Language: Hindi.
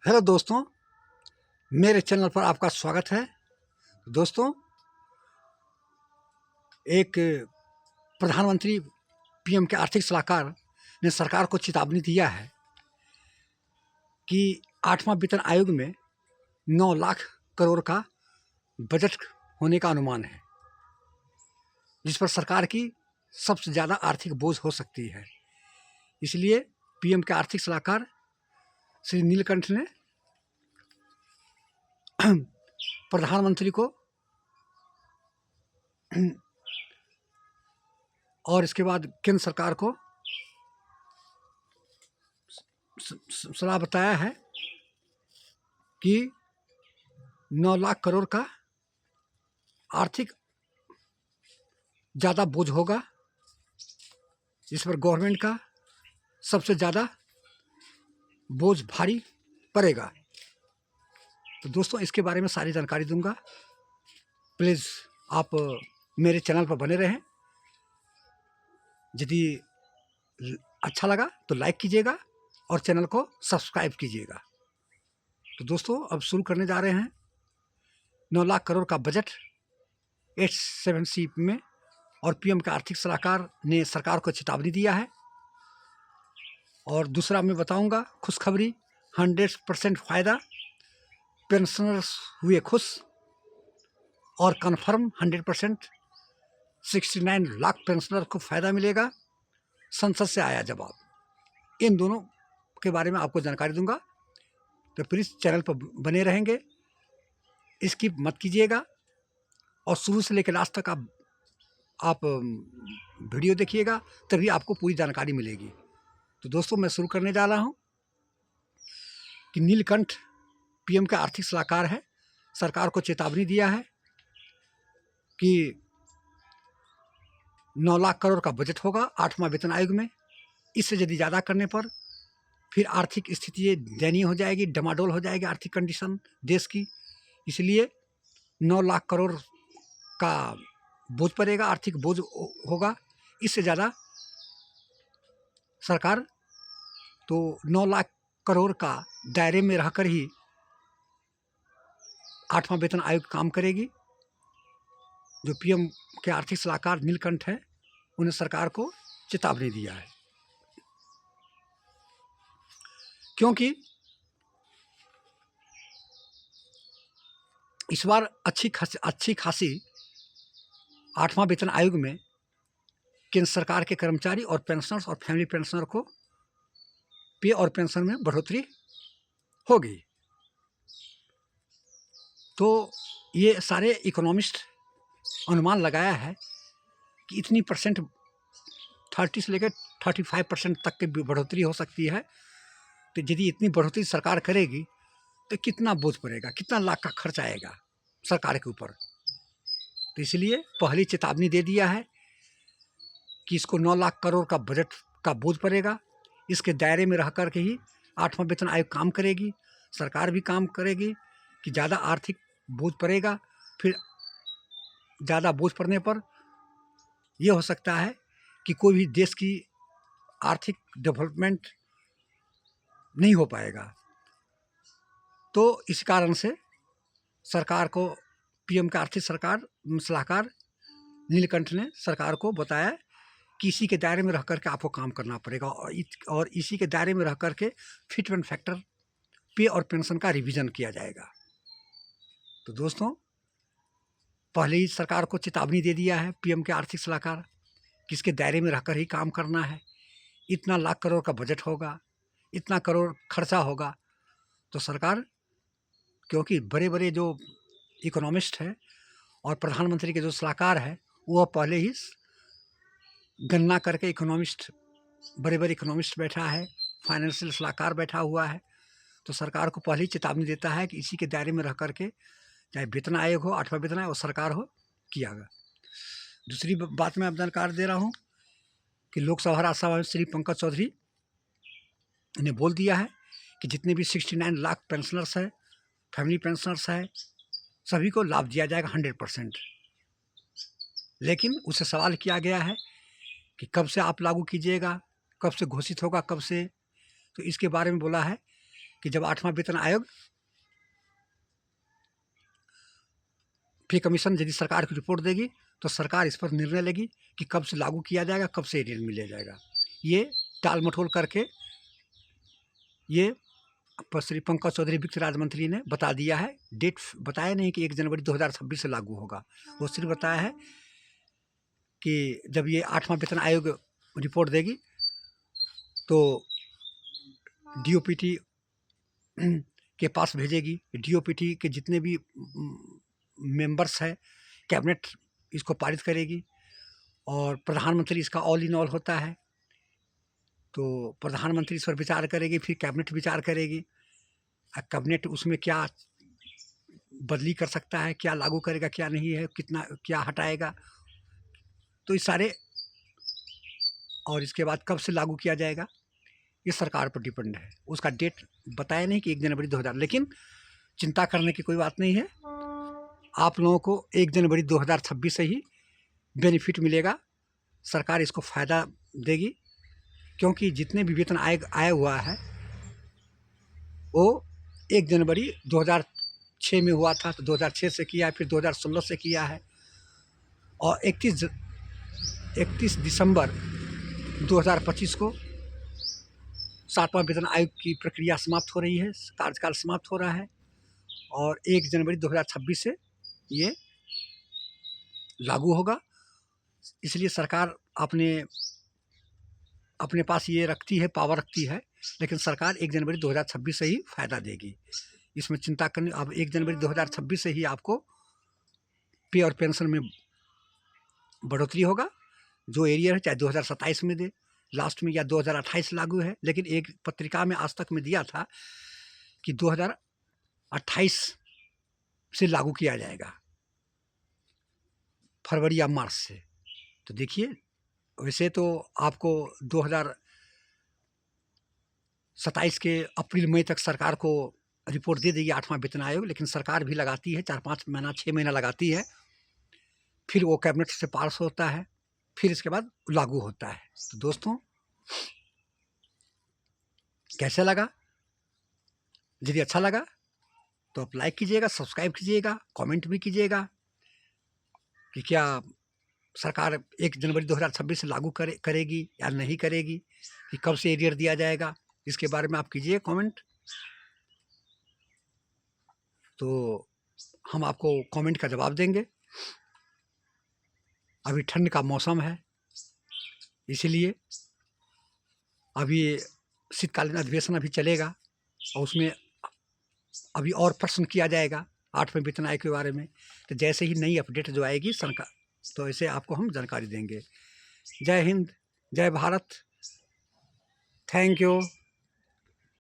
हेलो दोस्तों, मेरे चैनल पर आपका स्वागत है। दोस्तों, एक प्रधानमंत्री पीएम के आर्थिक सलाहकार ने सरकार को चेतावनी दिया है कि 8वां वेतन आयोग में 9 लाख करोड़ का बजट होने का अनुमान है, जिस पर सरकार की सबसे ज़्यादा आर्थिक बोझ हो सकती है। इसलिए पीएम के आर्थिक सलाहकार श्री नीलकंठ ने प्रधानमंत्री को और इसके बाद केंद्र सरकार को सलाह बताया है कि 9 लाख करोड़ का आर्थिक ज़्यादा बोझ होगा, जिस पर गवर्नमेंट का सबसे ज़्यादा बोझ भारी पड़ेगा। तो दोस्तों, इसके बारे में सारी जानकारी दूंगा। प्लीज़ आप मेरे चैनल पर बने रहें। यदि अच्छा लगा तो लाइक कीजिएगा और चैनल को सब्सक्राइब कीजिएगा। तो दोस्तों, अब शुरू करने जा रहे हैं 9 लाख करोड़ का बजट 8-7C में। और पीएम का आर्थिक सलाहकार ने सरकार को चेतावनी दिया है। और दूसरा मैं बताऊंगा खुशखबरी, 100% फ़ायदा, पेंशनर्स हुए खुश। और कन्फर्म 100% 69 लाख पेंशनर को फ़ायदा मिलेगा। संसद से आया जवाब। इन दोनों के बारे में आपको जानकारी दूंगा, तो प्लीज़ चैनल पर बने रहेंगे, स्किप मत कीजिएगा और शुरू से लेकर लास्ट तक आप वीडियो देखिएगा, तभी आपको पूरी जानकारी मिलेगी। तो दोस्तों, मैं शुरू करने जा रहा हूं कि नीलकंठ पीएम का आर्थिक सलाहकार है, सरकार को चेतावनी दिया है कि 9 लाख करोड़ का बजट होगा 8वां वेतन आयोग में। इससे यदि ज़्यादा करने पर फिर आर्थिक स्थिति दयनीय हो जाएगी, डमाडोल हो जाएगी आर्थिक कंडीशन देश की। इसलिए 9 लाख करोड़ का बोझ पड़ेगा, आर्थिक बोझ होगा। इससे ज़्यादा सरकार तो 9 लाख करोड़ का दायरे में रहकर ही 8वां वेतन आयोग काम करेगी। जो पीएम के आर्थिक सलाहकार नीलकंठ है, उन्हें सरकार को चेतावनी दिया है, क्योंकि इस बार अच्छी खासी 8वां वेतन आयोग में केंद्र सरकार के कर्मचारी और पेंशनर्स और फैमिली पेंशनर को पे और पेंशन में बढ़ोतरी होगी। तो ये सारे इकोनॉमिस्ट अनुमान लगाया है कि इतनी परसेंट 30 से लेकर 35% तक की बढ़ोतरी हो सकती है। तो यदि इतनी बढ़ोतरी सरकार करेगी तो कितना बोझ पड़ेगा, कितना लाख का खर्च आएगा सरकार के ऊपर। तो इसलिए पहली चेतावनी दे दिया है कि इसको 9 लाख करोड़ का बजट का बोझ पड़ेगा। इसके दायरे में रह कर के ही 8वां वेतन आयोग काम करेगी, सरकार भी काम करेगी। कि ज़्यादा आर्थिक बोझ पड़ेगा, फिर ज़्यादा बोझ पड़ने पर यह हो सकता है कि कोई भी देश की आर्थिक डेवलपमेंट नहीं हो पाएगा। तो इस कारण से सरकार को पीएम का आर्थिक सलाहकार नीलकंठ ने सरकार को बताया कि इसी के दायरे में रह कर के आपको काम करना पड़ेगा और इसी के दायरे में रह कर के फिटमेंट फैक्टर पे और पेंशन का रिवीजन किया जाएगा। तो दोस्तों, पहले ही सरकार को चेतावनी दे दिया है पीएम के आर्थिक सलाहकार कि इसके दायरे में रहकर ही काम करना है। इतना लाख करोड़ का बजट होगा, इतना करोड़ खर्चा होगा। तो सरकार, क्योंकि बड़े बड़े जो इकोनॉमिस्ट हैं और प्रधानमंत्री के जो सलाहकार है, वह पहले ही गणना करके बड़े बड़े इकोनॉमिस्ट बैठा है, फाइनेंशियल सलाहकार बैठा हुआ है। तो सरकार को पहले ही चेतावनी देता है कि इसी के दायरे में रह करके, चाहे वेतन आयोग हो, 8वां वेतन आयोग, सरकार हो, किया गया। दूसरी बात मैं अब जानकारी दे रहा हूँ कि लोकसभा राज्यसभा में श्री पंकज चौधरी ने बोल दिया है कि जितने भी 69 लाख पेंशनर्स हैं, फैमिली पेंशनर्स हैं, सभी को लाभ दिया जाएगा 100%। लेकिन उससे सवाल किया गया है कि कब से आप लागू कीजिएगा, कब से घोषित होगा, कब से। तो इसके बारे में बोला है कि जब 8वां वेतन आयोग पे कमीशन यदि सरकार की रिपोर्ट देगी तो सरकार इस पर निर्णय लेगी कि कब से लागू किया जाएगा, कब से एरियर मिल जाएगा। ये टाल मटोल करके ये श्री पंकज चौधरी वित्त राज्य मंत्री ने बता दिया है। डेट बताया नहीं कि 1 जनवरी 2026 से लागू होगा, वो सिर्फ बताया है कि जब ये 8वां वेतन आयोग रिपोर्ट देगी तो डीओपीटी के पास भेजेगी। डीओपीटी के जितने भी मेंबर्स हैं, कैबिनेट इसको पारित करेगी और प्रधानमंत्री इसका ऑल इन ऑल होता है, तो प्रधानमंत्री इस पर विचार करेगी, फिर कैबिनेट विचार करेगी। कैबिनेट उसमें क्या बदली कर सकता है, क्या लागू करेगा, क्या नहीं है, कितना क्या हटाएगा, तो इस सारे, और इसके बाद कब से लागू किया जाएगा ये सरकार पर डिपेंड है। उसका डेट बताया नहीं कि 1 जनवरी 2000, लेकिन चिंता करने की कोई बात नहीं है। आप लोगों को 1 जनवरी 2026 से ही बेनिफिट मिलेगा, सरकार इसको फ़ायदा देगी, क्योंकि जितने भी वेतन आया हुआ है वो 1 जनवरी 2006 में हुआ था, तो 2006 से किया है, फिर 2016 से किया है, और 31 दिसंबर 2025 को 7वां वेतन आयोग की प्रक्रिया समाप्त हो रही है, कार्यकाल समाप्त हो रहा है, और 1 जनवरी 2026 से ये लागू होगा। इसलिए सरकार अपने पास ये रखती है, पावर रखती है, लेकिन सरकार 1 जनवरी 2026 से ही फ़ायदा देगी। इसमें चिंता करने, अब 1 जनवरी 2026 से ही आपको पे और पेंशन में बढ़ोतरी होगा। जो एरियर है चाहे 2027 में दे लास्ट में, या 2028 लागू है, लेकिन एक पत्रिका में आज तक में दिया था कि 2028 से लागू किया जाएगा, फरवरी या मार्च से। तो देखिए, वैसे तो आपको 2027 के अप्रैल मई तक सरकार को रिपोर्ट दे देगी 8वां वेतन आयोग, लेकिन सरकार भी लगाती है 4-5 महीना 6 महीना लगाती है, फिर वो कैबिनेट से पास होता है, फिर इसके बाद लागू होता है। तो दोस्तों, कैसा लगा? यदि अच्छा लगा तो आप लाइक कीजिएगा, सब्सक्राइब कीजिएगा, कमेंट भी कीजिएगा कि क्या सरकार 1 जनवरी 2026 से लागू करेगी या नहीं करेगी, कि कब से एरियर दिया जाएगा, इसके बारे में आप कीजिए कमेंट। तो हम आपको कमेंट का जवाब देंगे। अभी ठंड का मौसम है, इसीलिए अभी शीतकालीन अधिवेशन अभी चलेगा, और उसमें अभी और प्रश्न किया जाएगा 8वें वेतन आयोग के बारे में। तो जैसे ही नई अपडेट जो आएगी सरकार, तो ऐसे आपको हम जानकारी देंगे। जय हिंद, जय भारत, थैंक यू।